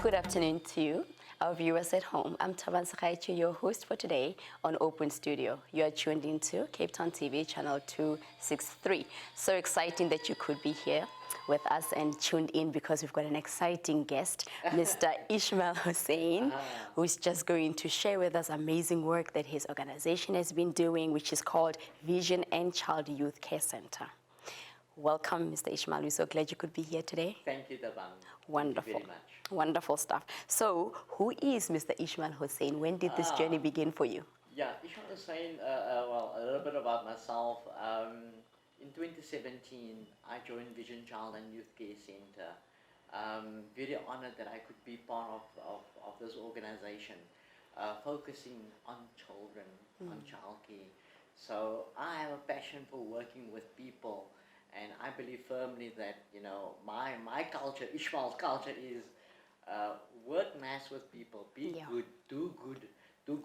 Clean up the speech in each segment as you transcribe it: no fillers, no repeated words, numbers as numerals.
Good afternoon to you, our viewers at home. I'm Taban Sakaichi, your host for today on Open Studio. You are tuned into Cape Town TV channel 263. So exciting that you could be here with us and tuned in because we've got an exciting guest, Mr. Ishmael Hussein, who's just going to share with us amazing work that his organization has been doing, which is called Vision and Child Youth Care Center. Welcome, Mr. Ishmael. We're so glad you could be here today. Thank you, Tabang. Wonderful. Thank you very much. Wonderful stuff. So, who is Mr. Ishmael Hussein? When did this journey begin for you? Yeah, Ishmael Hussein, well, a little bit about myself. In 2017, I joined Vision Child and Youth Care Center. Very honored that I could be part of this organization, focusing on children, on childcare. So I have a passion for working with people. And I believe firmly that, you know, my culture, Ishmael's culture is work nice with people, be good, do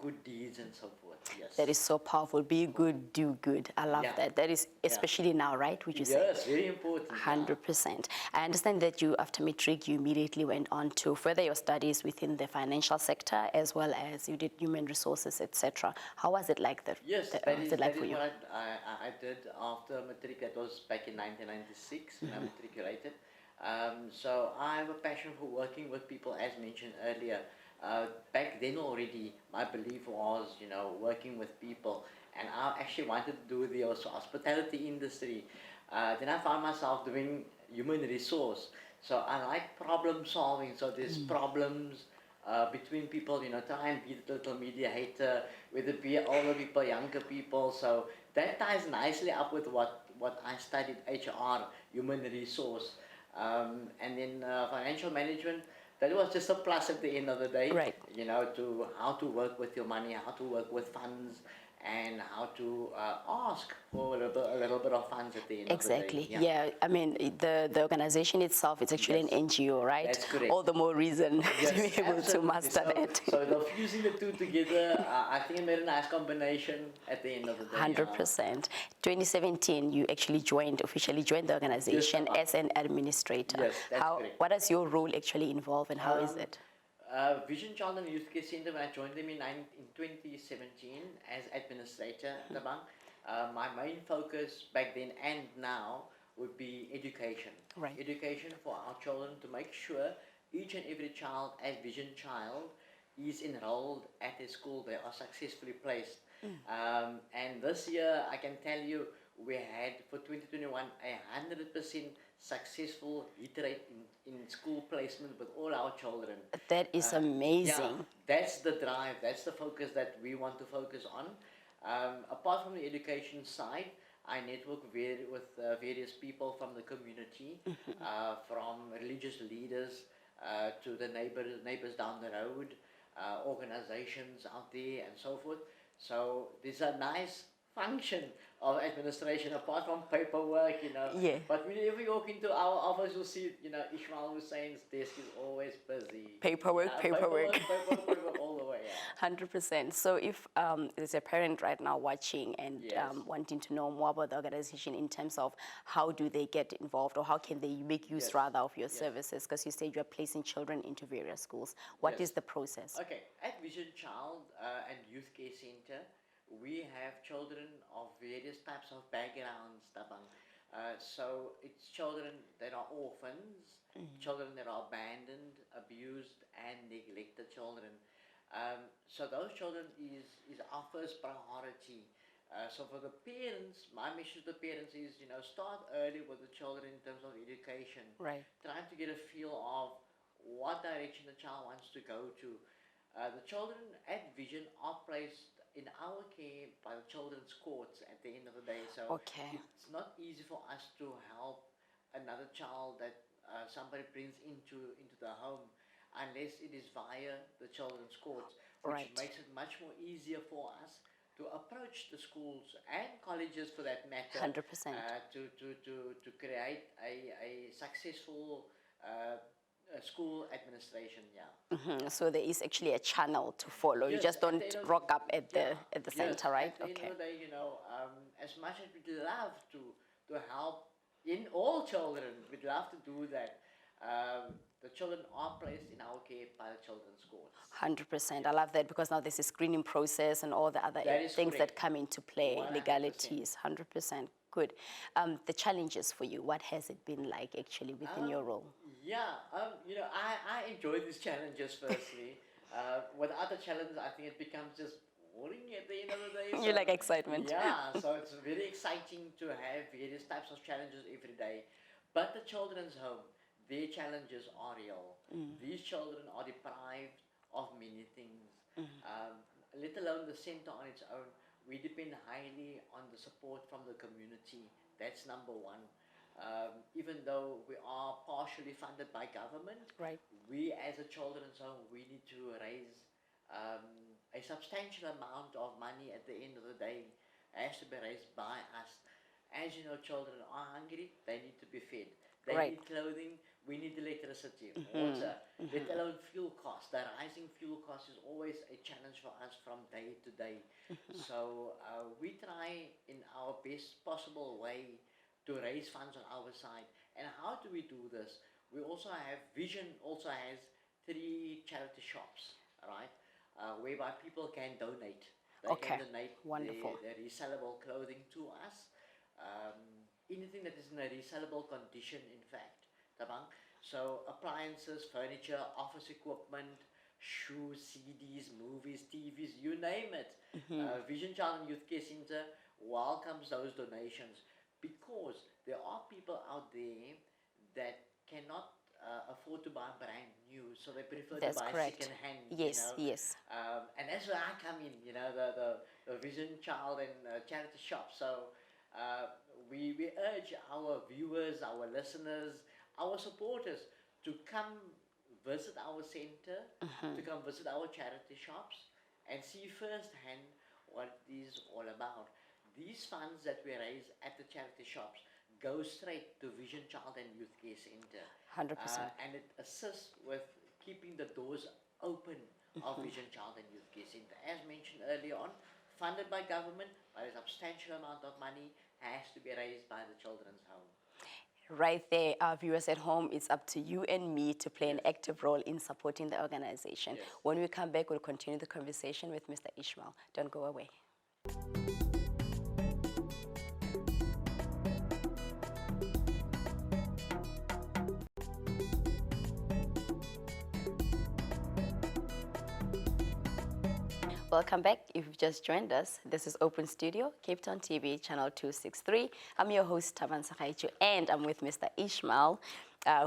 good deeds and so forth. Yes. That is so powerful. Be good, do good. I love that. That is especially now, right? Would you say? Yes, very important. 100%. I understand that you, after matric, you immediately went on to further your studies within the financial sector, as well as you did human resources, etc. How was it like? Yes, that is what I did after matric. That was back in 1996 when I matriculated. So I have a passion for working with people, as mentioned earlier. Back then already, my belief was, you know, working with people, and I actually wanted to do the hospitality industry. Then I found myself doing human resource. So I like problem solving. So there's problems between people, you know, try and be the little mediator, whether it be older people, younger people. So that ties nicely up with what I studied, HR, human resource, and then financial management. That was just a plus at the end of the day, right? You know, to how to work with your money, how to work with funds, and how to ask for a little bit of funds at the end of the day. Exactly. Yeah. I mean, the organization itself, it's actually an NGO, right? That's correct. All the more reason to be able to master that. So the fusing the two together, I think it made a nice combination at the end of the day. 100%. 2017, you actually officially joined the organization as an administrator. Yes, that's correct. What does your role actually involve, and how is it? Vision Child and Youth Care Center, when I joined them in 2017 as administrator, my main focus back then and now would be education. Right. Education for our children, to make sure each and every child at Vision Child is enrolled at a school, they are successfully placed. And this year, I can tell you, we had for 2021 100% successful hit rate in school placement with all our children. That is amazing. Yeah, that's the drive, that's the focus that we want to focus on. Apart from the education side, I network with various people from the community, from religious leaders to the neighbors down the road, organizations out there and so forth. So there's a nice function of administration apart from paperwork, you know. Yeah. But whenever you walk into our office, you'll see, you know, Ishmael Hussein's desk is always busy. Paperwork all the way. 100%. So if there's a parent right now watching and wanting to know more about the organization in terms of how do they get involved, or how can they make use rather of your services, because you said you're placing children into various schools. What is the process? Okay, at Vision Child and Youth Care Center, we have children of various types of backgrounds, Tabang. So it's children that are orphans, children that are abandoned, abused, and neglected children. So those children is our first priority. So for the parents, my mission to the parents is, you know, start early with the children in terms of education. Right. Trying to get a feel of what direction the child wants to go to. The children at Vision are placed in our care by the children's courts at the end of the day. So it's not easy for us to help another child that somebody brings into the home unless it is via the children's courts, which makes it much more easier for us to approach the schools and colleges, for that matter, 100%, to create a successful school administration. So there is actually a channel to follow. You just don't rock up at the center, right? At the end of the day, you know, as much as we'd love to help in all children, we'd love to do that. the children are placed in our care by the children's courts. 100%. I love that because now there's a screening process and all the other That is things that correct. come into play, 100%. legalities. 100%. Good. The challenges for you, what has it been like actually within your role? Yeah, I enjoy these challenges firstly. Without the challenges, I think it becomes just boring at the end of the day. You like excitement. Yeah, so it's very exciting to have various types of challenges every day. But the children's home, their challenges are real. These children are deprived of many things, let alone the center on its own. We depend highly on the support from the community. That's number one. Even though we are partially funded by government, Right. we as a children's home, we need to raise a substantial amount of money at the end of the day. Has to be raised by us. As you know, children are hungry, they need to be fed. They Right. need clothing, we need electricity, water, let alone fuel costs. The rising fuel cost is always a challenge for us from day to day. So we try in our best possible way to raise funds on our side. And how do we do this? We also have, Vision also has 3 charity shops, right? Whereby people can donate. They Okay, can donate wonderful. their resellable clothing to us. Anything that is in a resellable condition, in fact. Tabang. So appliances, furniture, office equipment, shoes, CDs, movies, TVs, you name it. Vision Child and Youth Care Center welcomes those donations because there are people out there that cannot afford to buy brand new, so they prefer That's to buy correct. second hand. Yes, yes. And that's where I come in, the Vision Child and charity shop. So we urge our viewers, our listeners, our supporters to come visit our center, to come visit our charity shops and see firsthand what it is all about. These funds that we raise at the charity shops go straight to Vision Child and Youth Care Center. 100%. And it assists with keeping the doors open of Vision Child and Youth Care Center. As mentioned earlier on, funded by government, but a substantial amount of money has to be raised by the children's home. Right there, our viewers at home, it's up to you and me to play an active role in supporting the organization. Yes. When we come back, we'll continue the conversation with Mr. Ishmael. Don't go away. Welcome back. If you've just joined us, this is Open Studio, Cape Town TV, channel 263. I'm your host, Taban Sakaichu, and I'm with Mr. Ishmael,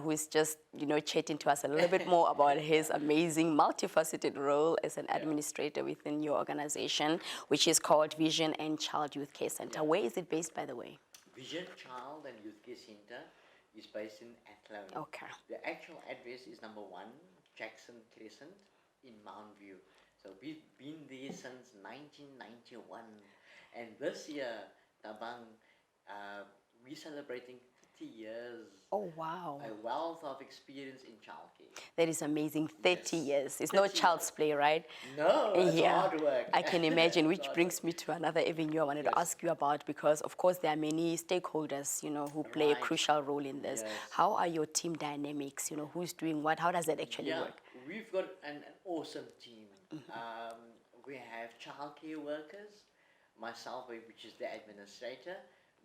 who is just, chatting to us a little bit more about his amazing, multifaceted role as an administrator within your organization, which is called Vision and Child Youth Care Center. Where is it based, by the way? Vision Child and Youth Care Center is based in Athlone. Okay. The actual address is number 1, Jackson Crescent in Mount View. So we've been there since 1991. And this year, Tabang, we're celebrating 30 years. Oh, wow. A wealth of experience in childcare. That is amazing. 30 Yes. years. It's 30 no child's play, right? No, it's hard work. I can imagine, which hard brings me to another avenue I wanted to Yes. ask you about, because of course there are many stakeholders, who play a Right. crucial role in this. Yes. How are your team dynamics? Who's doing what? How does that actually work? We've got an awesome team. We have childcare workers, myself, which is the administrator.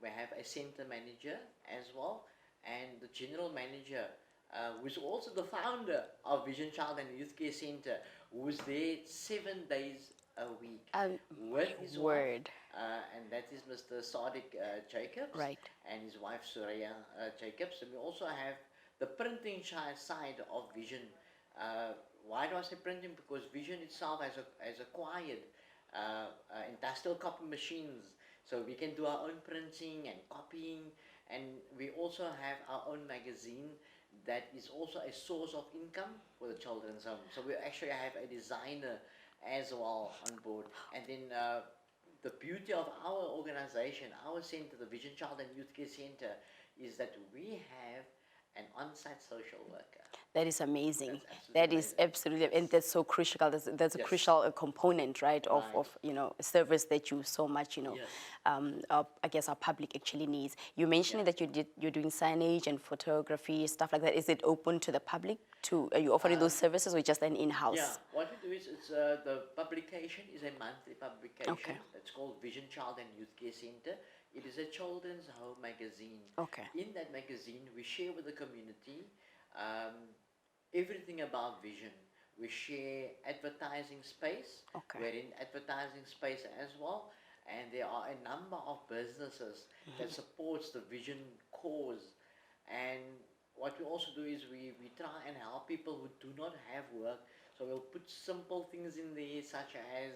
We have a center manager as well, and the general manager, who's also the founder of Vision Child and Youth Care Center, who's there 7 days a week with his Word. wife, and that is Mr. Sadiq Jacobs, Right. and his wife Suraya Jacobs. And we also have the printing side of Vision. Why do I say printing? Because Vision itself has acquired industrial copy machines, so we can do our own printing and copying, and we also have our own magazine that is also a source of income for the children's home. So we actually have a designer as well on board, and then the beauty of our organization, our center, the Vision Child and Youth Care Center, is that we have an on-site social worker. That is amazing. That's That absolutely is amazing. absolutely, and that's so crucial. That's a Yes. crucial component, right, Right. of a service that you so much, Yes. I guess our public actually needs. You mentioned Yeah. that you're doing signage and photography, stuff like that. Is it open to the public? Are you offering those services or just an Yeah, in-house? what we do is it's the publication is a monthly publication. Okay. It's called Vision Child and Youth Care Center. It is a children's home magazine. Okay. In that magazine, we share with the community um, everything about vision. We share advertising space. Okay. We're in advertising space as well, and there are a number of businesses that supports the vision cause. And what we also do is we try and help people who do not have work. So we'll put simple things in there, such as,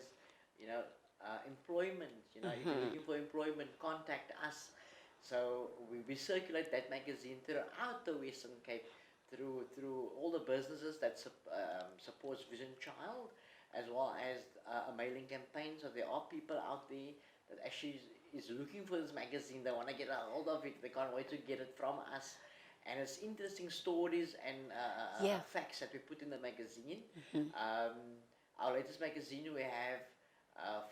you know, employment. You know, if you're looking for employment, contact us. So we circulate that magazine throughout the Western Cape, through all the businesses that supports Vision Child, as well as a mailing campaign. So there are people out there that actually is looking for this magazine. They want to get a hold of it. They can't wait to get it from us. And it's interesting stories and Yeah. facts that we put in the magazine. Our latest magazine, we have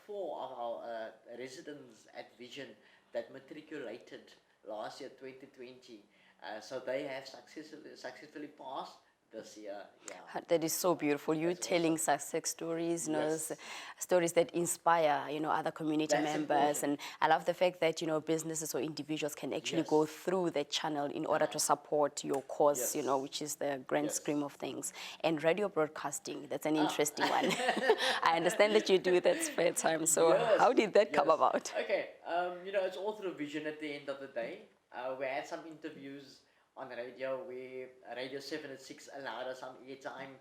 4 of our residents at Vision that matriculated last year, 2020. So they have successfully passed this year. Yeah. That is so beautiful. You That's telling success stories, Yes. stories that inspire, other community That's members. important. And I love the fact that, businesses or individuals can actually Yes. go through that channel in order to support your cause, Yes. which is the grand Yes. scheme of things. And radio broadcasting, that's an interesting one. I understand that you do that spare time. So Yes, how did that come yes. about? Okay, it's all through vision at the end of the day. We had some interviews on radio where Radio 7 at 6 allowed us some airtime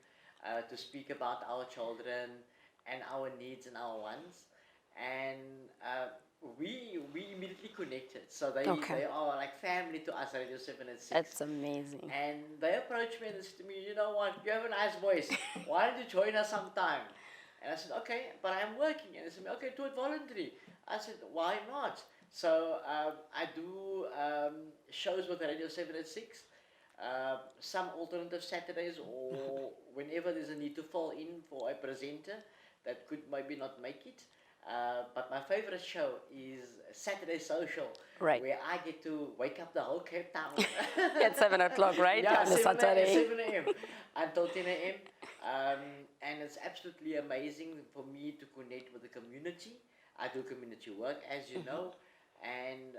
to speak about our children and our needs and our wants. And we immediately connected. So Okay. they are like family to us, Radio 7 at 6. That's amazing. And they approached me and said to me, you know what, you have a nice voice. Why don't you join us sometime? And I said, okay, but I'm working. And they said, okay, do it voluntary. I said, why not? So I do shows with Radio 7 at 6, some alternative Saturdays, or whenever there's a need to fall in for a presenter that could maybe not make it. But my favorite show is Saturday Social, Right. where I get to wake up the whole Cape Town. At 7 o'clock, right? Yeah, On a 7 Saturday. 7 a.m. until 10 a.m. And it's absolutely amazing for me to connect with the community. I do community work, as you know, and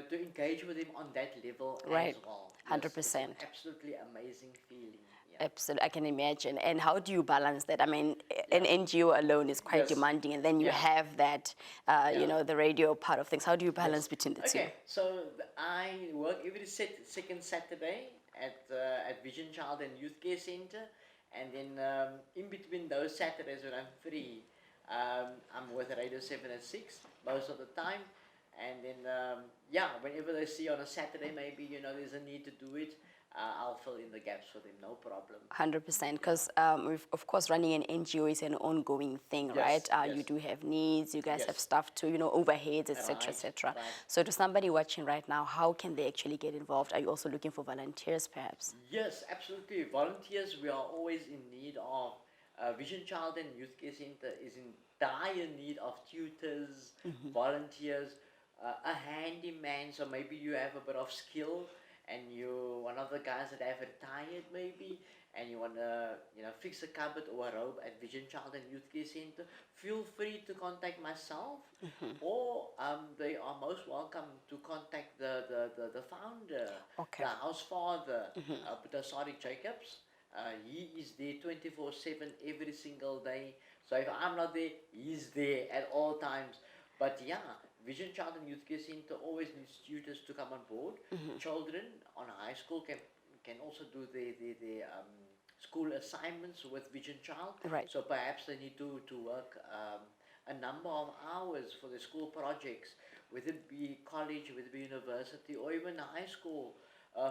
to engage with them on that level Right. as well. 100%. It's an absolutely amazing feeling. Yeah. Absolutely, I can imagine. And how do you balance that? I mean, an NGO alone is quite Yes. demanding, and then you Yeah. have that, the radio part of things. How do you balance between the two? Okay, so I work every second Saturday at Vision Child and Youth Care Center, and then in between those Saturdays when I'm free, I'm with Radio 7 at 6 most of the time, and then whenever they see on a Saturday maybe there's a need to do it, I'll fill in the gaps for them, no problem. 100%, because of course running an NGO is an ongoing thing, Yes, right? yes. You do have needs, you guys Yes. have stuff to, overheads, etc., Right, etc. right. So to somebody watching right now, how can they actually get involved? Are you also looking for volunteers, perhaps? Yes, absolutely. Volunteers, we are always in need of. Vision Child and Youth Care Center is in dire need of tutors, volunteers, a handyman. So maybe you have a bit of skill and you're one of the guys that have retired maybe, and you want to fix a cupboard or a robe at Vision Child and Youth Care Center. Feel free to contact myself, or they are most welcome to contact the founder, Okay. the house father, Sadiq Jacobs. He is there 24/7 every single day. So if I'm not there, he's there at all times. But yeah, Vision Child and Youth Care Center always needs tutors to come on board. Children on high school can also do their school assignments with Vision Child. Right. So perhaps they need to work a number of hours for the school projects, whether it be college, whether it be university, or even high school.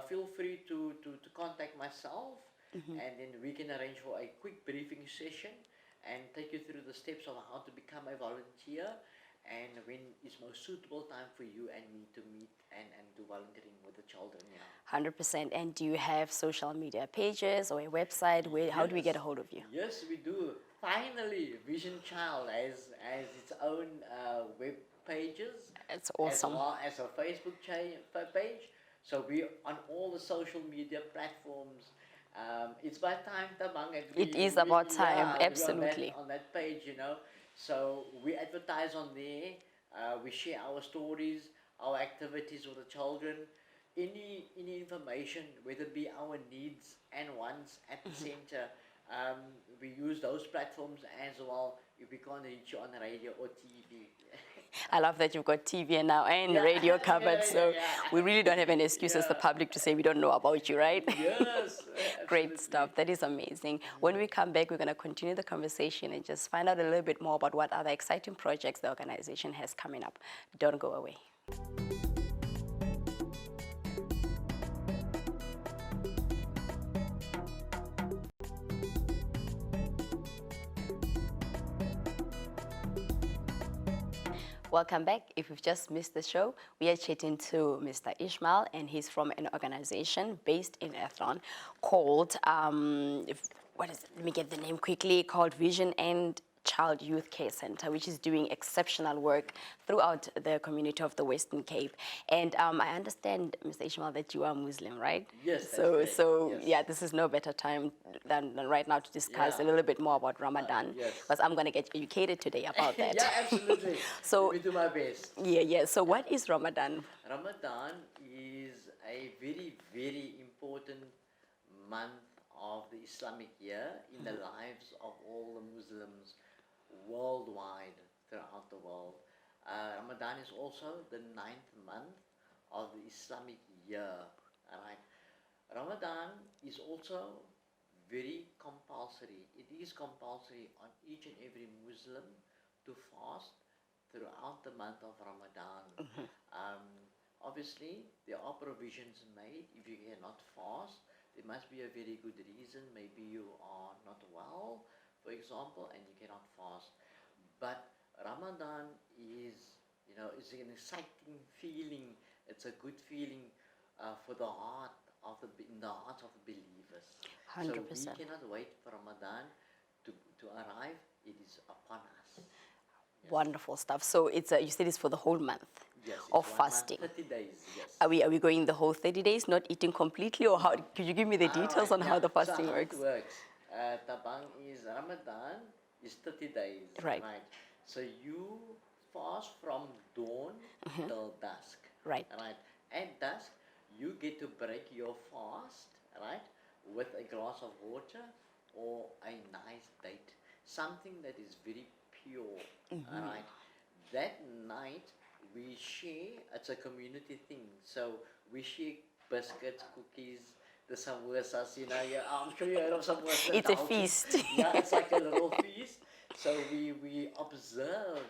Feel free to contact myself, and then we can arrange for a quick briefing session and take you through the steps of how to become a volunteer. and when is most suitable time for you and me to meet and do volunteering with the children. Yeah. 100%. And do you have social media pages or a website? How do we get a hold of you? Yes, we do. Finally, Vision Child has its own web pages, It's as awesome. well as a Facebook page. So we on all the social media platforms. It's by time, Tabang, and It is about time, yeah, we're absolutely. on that page, you know. So we advertise on there. We share our stories, our activities with the children, any information, whether it be our needs and wants at the center. We use those platforms as well if we can't reach you on the radio or TV. I love that you've got TV now and Yeah, radio covered, yeah, so yeah. we really don't have any excuse as the Yeah. public to say we don't know about you, right? Yes, Great absolutely. stuff. That is amazing. When we come back, we're going to continue the conversation and just find out a little bit more about what other exciting projects the organization has coming up. Don't go away. Welcome back. If you've just missed the show, we are chatting to Mr. Ishmael, and he's from an organization based in Athlone called, what is it? Let me get the name quickly, called Vision and Child Youth Care Center, which is doing exceptional work throughout the community of the Western Cape. And I understand, Mr. Ishmael, that you are Muslim, right? Yes, that's So, correct. so Yes. yeah, this is no better time than right now to discuss a Yeah. little bit more about Ramadan, Yes. because I'm going to get educated today about that. Yeah, absolutely. So- Let me do my best. Yeah. So what is Ramadan? Ramadan is a very, very important month of the Islamic year in the lives of all the Muslims worldwide, throughout the world. Ramadan is also the 9th month of the Islamic year. Alright. Ramadan is also very compulsory. It is compulsory on each and every Muslim to fast throughout the month of Ramadan. Um, Obviously, there are provisions made. If you cannot fast, there must be a very good reason. Maybe you are not well, for example, and you cannot fast. But Ramadan is, it's an exciting feeling. It's a good feeling for the heart in the hearts of the believers. So 100%. we cannot wait for Ramadan to arrive. It is upon us. Wonderful stuff. So you said it's for the whole month Yes, it's of 1 fasting. month, 30 days. Yes. Are we going the whole 30 days, not eating completely, or how? Could you give me the details on how the fasting so works? How it works. Tabang is Ramadan is 30 days. Right. So you fast from dawn till dusk. Right. Right. At dusk, you get to break your fast, right, with a glass of water or a nice date, something that is very pure. Right. That night we share. It's a community thing. So we share biscuits, cookies, the samosas. Yeah, I'm sure you heard of samosas. It's a feast. Yeah, it's like a little feast. So we observe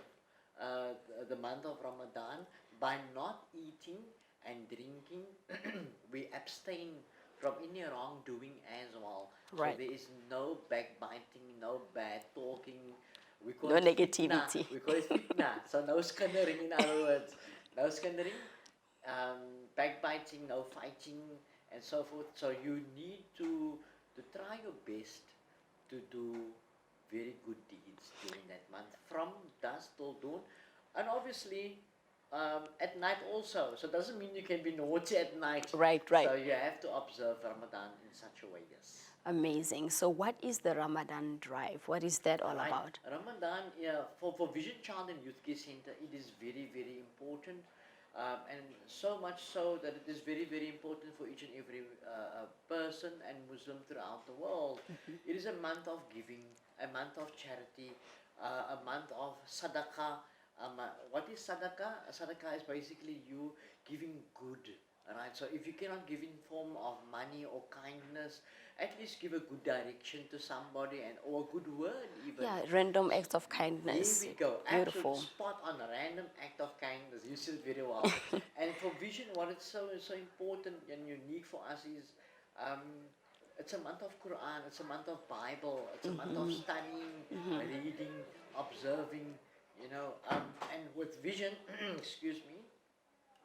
the month of Ramadan by not eating and drinking. We abstain from any wrongdoing as well. Right. So there is no backbiting, no bad talking. We call No it negativity. Fitna. We call it fitna. So no skandering, in other words. No skandering, backbiting, no fighting, and so forth. So you need to try your best to do very good deeds during that month, from dusk till dawn, and obviously at night also. So it doesn't mean you can be naughty at night. Right. So you have to observe Ramadan in such a way, yes. Amazing. So what is the Ramadan drive? What is that all about? Ramadan, yeah, for Vision Child and Youth Care Center, it is very, very important. And so much so that it is very, very important for each and every person and Muslim throughout the world. It is a month of giving, a month of charity, a month of sadaqah. What is sadaqah? Sadaqah is basically you giving good. Right, so if you cannot give in form of money or kindness, at least give a good direction to somebody or a good word even. Yeah, random acts of kindness. There we go. Beautiful. Absolute spot on, a random act of kindness. You said it very well. And for Vision, what is so important and unique for us is it's a month of Quran, it's a month of Bible, it's a month of studying, reading, observing, you know, and with Vision, excuse me,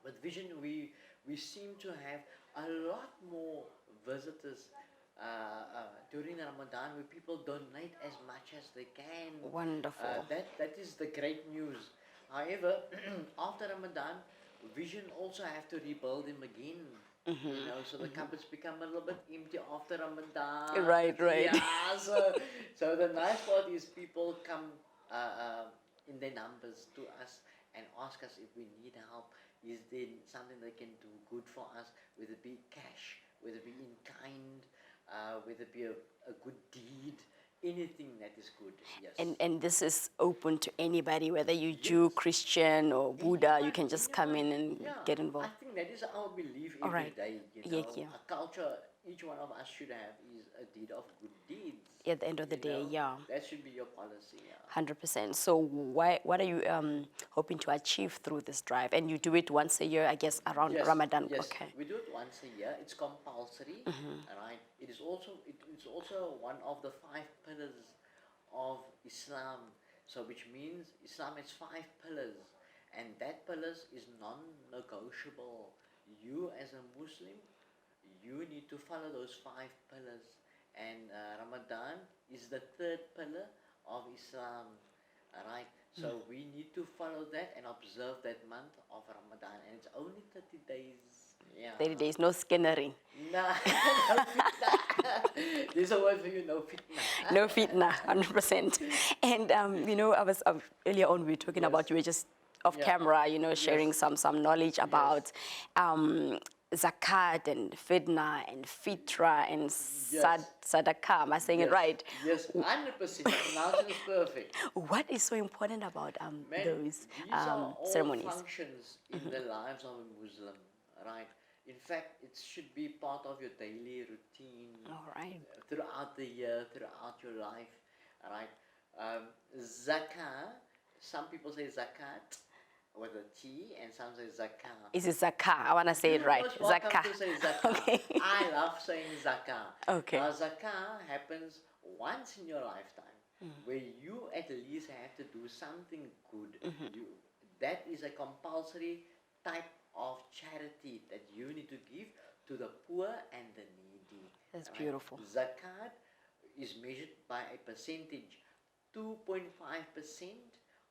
with Vision, we seem to have a lot more visitors during Ramadan, where people donate as much as they can. Wonderful. That is the great news. However, after Ramadan, Vision also have to rebuild them again. You know, so the cupboards become a little bit empty after Ramadan. Right, right. Yeah, so the nice part is people come in their numbers to us and ask us if we need help. Is there something they can do good for us, whether it be cash, whether it be in kind, whether it be a good deed, anything that is good. Yes. And this is open to anybody, whether you Jew, Christian, or Buddha. You can just come in and get I involved. think that is our belief All every right. day. You Yeah, know, yeah. a culture each one of us should have is a deed of good deeds. At the end of the you day, know. yeah. That should be your policy. Yeah. 100%. So what are you hoping to achieve through this drive? And you do it once a year, I guess, around Yes, Ramadan. yes. Okay. We do it once a year. It's compulsory, right? It's also one of the 5 pillars of Islam. So which means Islam has 5 pillars, and that pillars is non-negotiable. You as a Muslim, you need to follow those 5 pillars, and Ramadan is the 3rd pillar of Islam. Alright, so we need to follow that and observe that month of Ramadan, and it's only 30 days. Yeah. 30 days, no skinnering. Nah, no fitna. This is a word for you, no fitna. No fitna, 100%. And, I was earlier on, we were talking about, you were just off camera, sharing some knowledge about zakat and fitna and fitra and sadaqah. Am I saying it right? Yes, 100%. Pronouncing is perfect. What is so important about Man, those these are all ceremonies? functions in the lives of a Muslim, right? In fact, it should be part of your daily routine. All right. Throughout the year, throughout your life, right? Zakah, some people say zakat with a T, and some say zakah. Is it zakah? I want to say it right. Most welcome Zakah. to say zakah. Okay. I love saying zakah. Okay. Now, zakah happens once in your lifetime, where you at least have to do something good. That is a compulsory type of charity that you need to give to the poor and the needy. That's beautiful. Zakat is measured by a percentage, 2.5%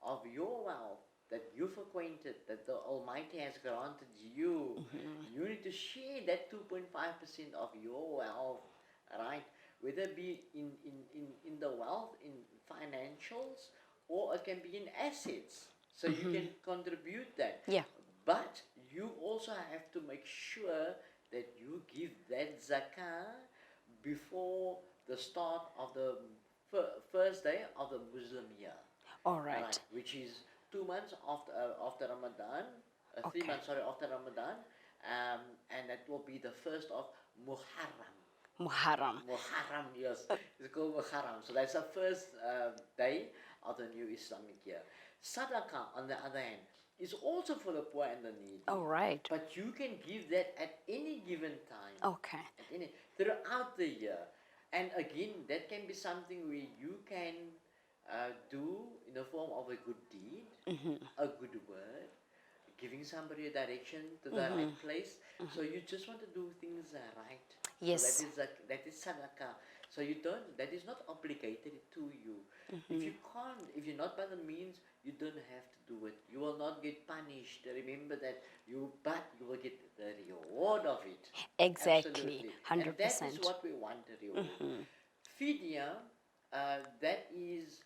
of your wealth that you've acquainted, that the Almighty has granted you. You need to share that 2.5% of your wealth, right? Whether it be in the wealth, in financials, or it can be in assets. So you can contribute that. Yeah. But you also have to make sure that you give that zakah before the start of the first day of the Muslim year. All right. Which is 2 months after Ramadan, 3 Okay. months after Ramadan, and that will be the first of Muharram. Muharram. Muharram, yes, it's called Muharram. So that's the first day of the new Islamic year. Sadaqah, on the other hand, is also for the poor and the needy. All right. But you can give that at any given time. Okay. Throughout the year. And again, that can be something where you can do in the form of a good deed, a good word, giving somebody a direction to the right place. So you just want to do things right. Yes. So that is sadaqah. So that is not obligated to you. If you can't, if you're not by the means, you don't have to do it. You will not get punished. Remember that but you will get the reward of it. Exactly. Absolutely. 100%. And that is what we want, the reward. Fidya, that is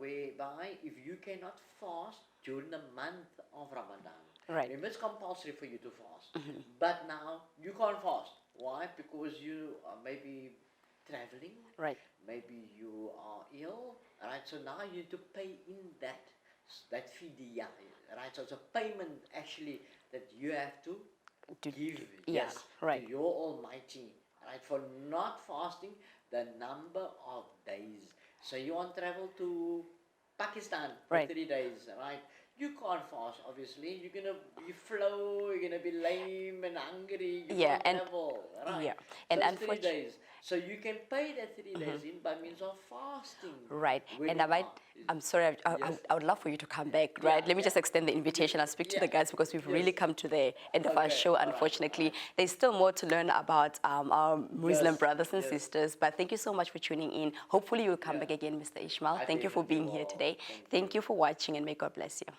whereby if you cannot fast during the month of Ramadan. Right. Remember, it's compulsory for you to fast. But now you can't fast. Why? Because you are maybe traveling. Right. Maybe you are ill. Right. So now you need to pay in that fidya. Right. So it's a payment actually that you have to give. Yeah. Right. To your Almighty. Right. For not fasting the number of days. So you want to travel to Pakistan for Right. 3 days. Right. you can't fast, obviously. You're gonna be flow, you're gonna be lame and hungry, you Yeah, can't and travel, right? yeah, So and it's 3 unfortunately, days. So you can pay that 3 days in by means of fasting. right. When And you fast. I'm sorry, Yes. I would love for you to come back, Yeah, right? Let me yeah. just extend the invitation. I'll speak to Yeah. the guys because we've Yes. really come to the end of our Okay, show, all right, unfortunately. all right. There's still more to learn about our Muslim Yes, brothers and yes. sisters, but thank you so much for tuning in. Hopefully you'll come Yeah. back again, Mr. Ishmael. I Thank you for definitely being here will. today. Thank Thank you. you for watching, and may God bless you.